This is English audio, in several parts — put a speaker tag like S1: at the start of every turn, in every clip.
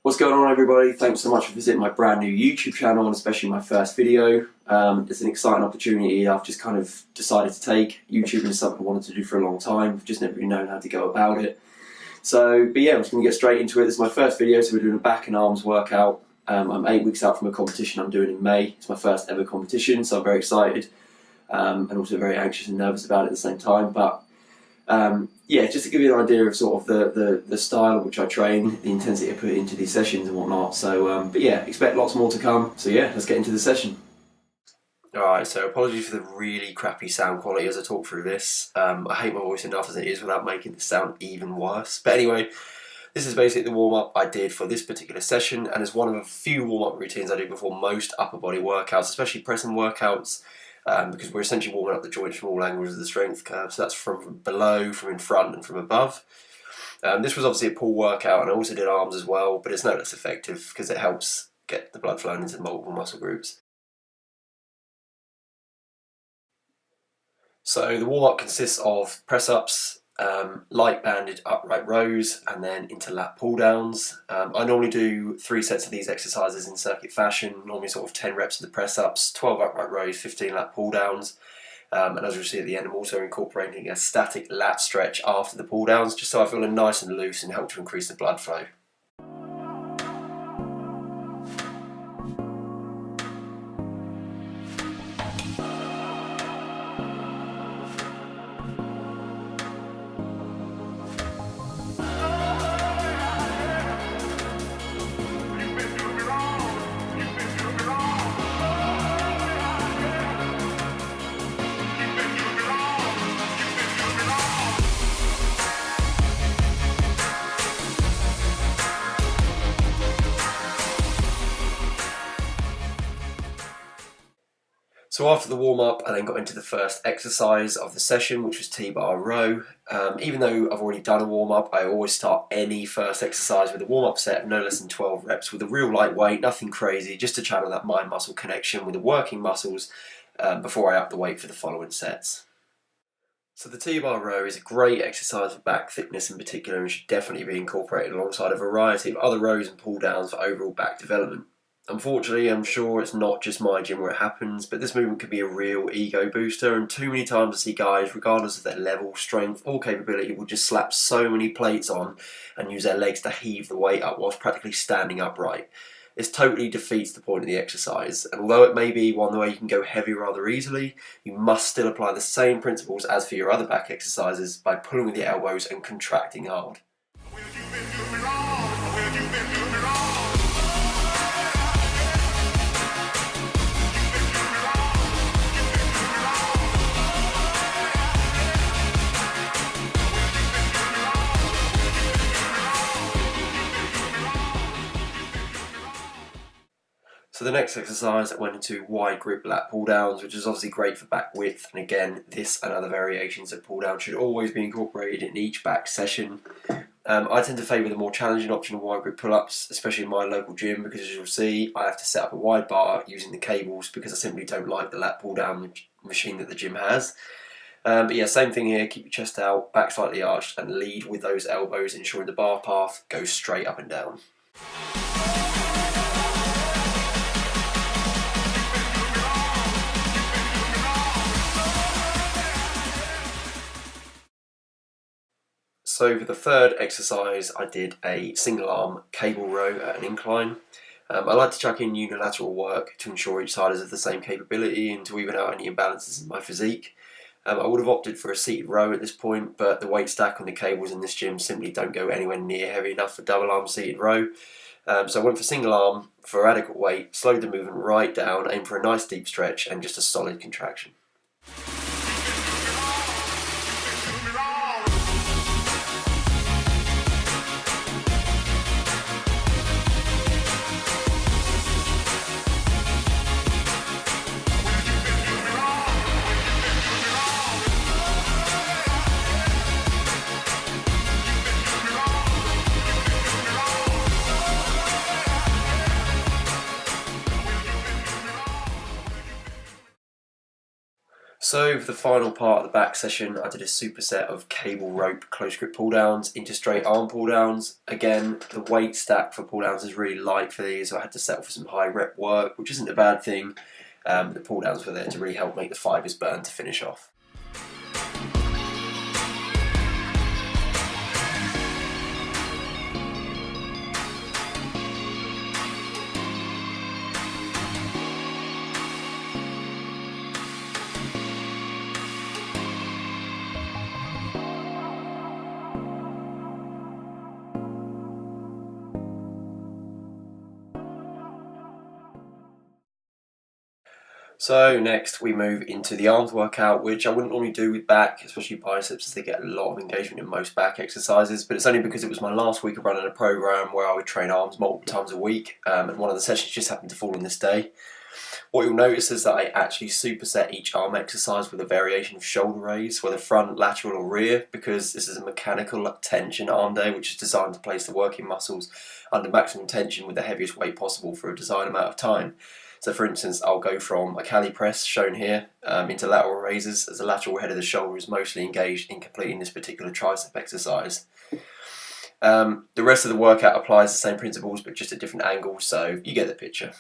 S1: What's going on, everybody? Thanks so much for visiting my brand new YouTube channel, and especially my first video. It's an exciting opportunity I've just kind of decided to take. YouTube is something I wanted to do for a long time, I've just never really known how to go about it. But yeah, I'm just going to get straight into it. This is my first video, so we're doing a back and arms workout. I'm 8 weeks out from a competition I'm doing in May. It's my first ever competition, so I'm very excited and also very anxious and nervous about it at the same time. But yeah, just to give you an idea of sort of the style in which I train, the intensity I put into these sessions and whatnot. But yeah, expect lots more to come. So yeah, let's get into the session. Alright, so apologies for the really crappy sound quality as I talk through this. I hate my voice enough as it is without making it sound even worse. But anyway, this is basically the warm-up I did for this particular session, and it's one of a few warm-up routines I do before most upper body workouts, especially pressing workouts. Because we're essentially warming up the joints from all angles of the strength curve, so that's from below, from in front and from above. This was obviously a pull workout, and I also did arms as well, but it's no less effective because it helps get the blood flowing into multiple muscle groups. So the warm-up consists of press-ups, light banded upright rows, and then into lat pull-downs. I normally do 3 sets of these exercises in circuit fashion, normally sort of 10 reps of the press-ups, 12 upright rows, 15 lat pull-downs. And as you'll see at the end, I'm also incorporating a static lat stretch after the pull-downs, just so I feel nice and loose and help to increase the blood flow. So after the warm-up, I then got into the first exercise of the session, which was T-bar row. Even though I've already done a warm-up, I always start any first exercise with a warm-up set of no less than 12 reps with a real lightweight, nothing crazy, just to channel that mind-muscle connection with the working muscles before I up the weight for the following sets. So the T-bar row is a great exercise for back thickness in particular, and should definitely be incorporated alongside a variety of other rows and pull-downs for overall back development. Unfortunately, I'm sure it's not just my gym where it happens, but this movement can be a real ego booster, and too many times I see guys, regardless of their level, strength or capability, will just slap so many plates on and use their legs to heave the weight up whilst practically standing upright. This totally defeats the point of the exercise, and although it may be one way you can go heavy rather easily, you must still apply the same principles as for your other back exercises by pulling with the elbows and contracting hard. So the next exercise I went into wide grip lat pull downs, which is obviously great for back width, and again this and other variations of pull down should always be incorporated in each back session. I tend to favour the more challenging option of wide grip pull-ups, especially in my local gym, because as you'll see I have to set up a wide bar using the cables because I simply don't like the lat pull down machine that the gym has. But yeah, same thing here, keep your chest out, back slightly arched, and lead with those elbows, ensuring the bar path goes straight up and down. So for the third exercise, I did a single arm cable row at an incline. I like to chuck in unilateral work to ensure each side is of the same capability and to even out any imbalances in my physique. I would have opted for a seated row at this point, but the weight stack on the cables in this gym simply don't go anywhere near heavy enough for double arm seated row. So I went for single arm for adequate weight, slowed the movement right down, aimed for a nice deep stretch and just a solid contraction. So for the final part of the back session, I did a superset of cable rope close grip pull downs into straight arm pull downs. Again, the weight stack for pull downs is really light for these, so I had to settle for some high rep work, which isn't a bad thing. The pull downs were there to really help make the fibers burn to finish off. So next we move into the arms workout, which I wouldn't normally do with back, especially biceps, as they get a lot of engagement in most back exercises, but it's only because it was my last week of running a program where I would train arms multiple times a week, and one of the sessions just happened to fall on this day. What you'll notice is that I actually superset each arm exercise with a variation of shoulder raise, whether front, lateral or rear, because this is a mechanical tension arm day which is designed to place the working muscles under maximum tension with the heaviest weight possible for a desired amount of time. So for instance, I'll go from a Cali Press, shown here, into Lateral Raises, as the lateral head of the shoulder is mostly engaged in completing this particular tricep exercise. The rest of the workout applies the same principles but just at different angles, so you get the picture.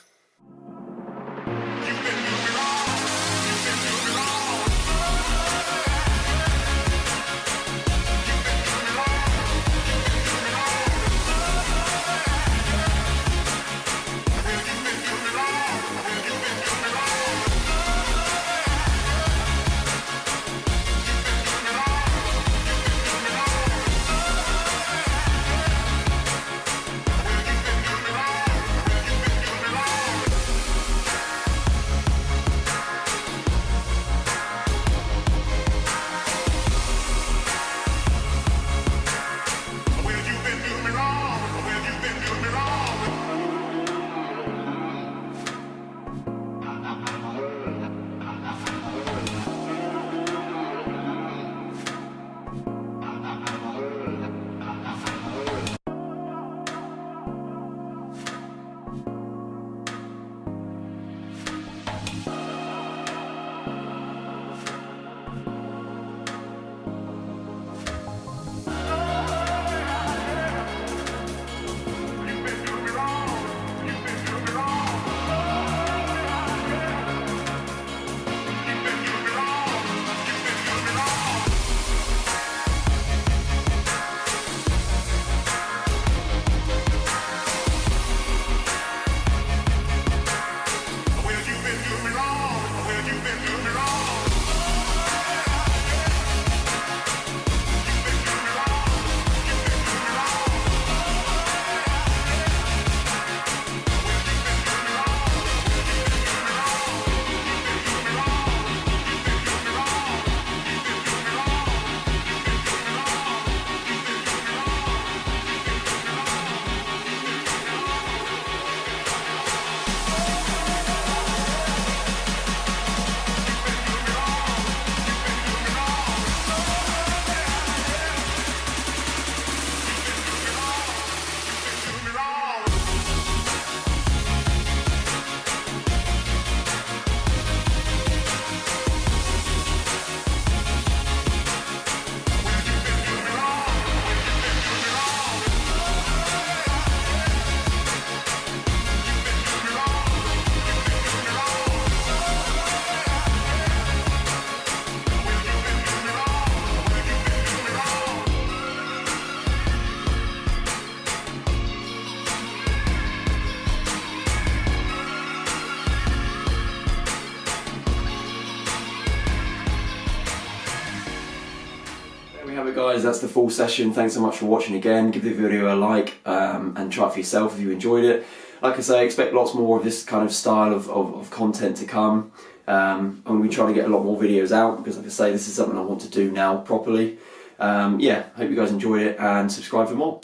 S1: Guys, that's the full session. Thanks so much for watching again. Give the video a like and try it for yourself if you enjoyed it. Like I say, expect lots more of this kind of style of content to come. I'm going to be trying to get a lot more videos out because, like I say, this is something I want to do now properly. Yeah, hope you guys enjoyed it and subscribe for more.